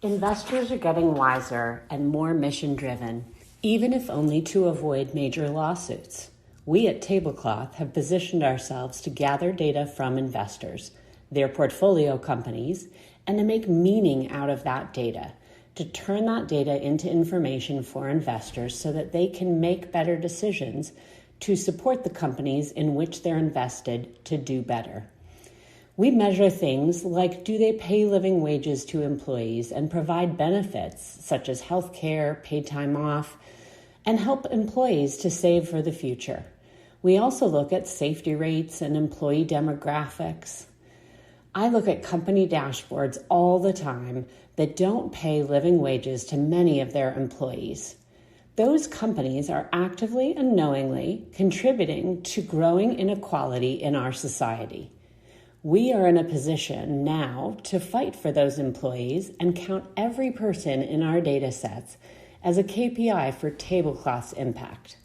Investors are getting wiser and more mission-driven, even if only to avoid major lawsuits. We at Tablecloth have positioned ourselves to gather data from investors, their portfolio companies, and to make meaning out of that data, to turn that data into information for investors so that they can make better decisions to support the companies in which they're invested to do better. We measure things like, do they pay living wages to employees and provide benefits such as health care, paid time off, and help employees to save for the future. We also look at safety rates and employee demographics. I look at company dashboards all the time that don't pay living wages to many of their employees. Those companies are actively and knowingly contributing to growing inequality in our society. We are in a position now to fight for those employees and count every person in our data sets as a KPI for Tablecloth's impact.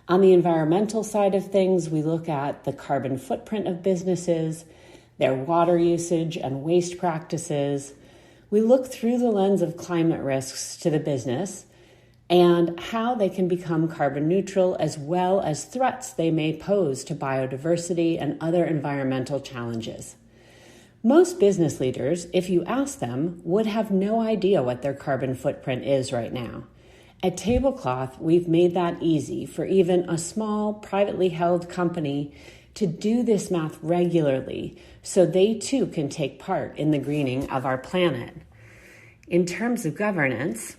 On the environmental side of things, we look at the carbon footprint of businesses, their water usage and waste practices. We look through the lens of climate risks to the business and how they can become carbon neutral, as well as threats they may pose to biodiversity and other environmental challenges. Most business leaders, if you ask them, would have no idea what their carbon footprint is right now. At Tablecloth, we've made that easy for even a small, privately held company to do this math regularly so they too can take part in the greening of our planet. In terms of governance,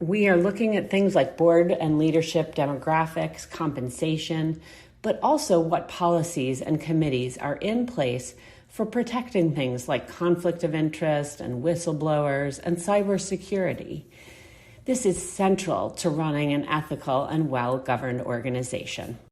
we are looking at things like board and leadership demographics, compensation, but also what policies and committees are in place for protecting things like conflict of interest and whistleblowers and cybersecurity. This is central to running an ethical and well-governed organization.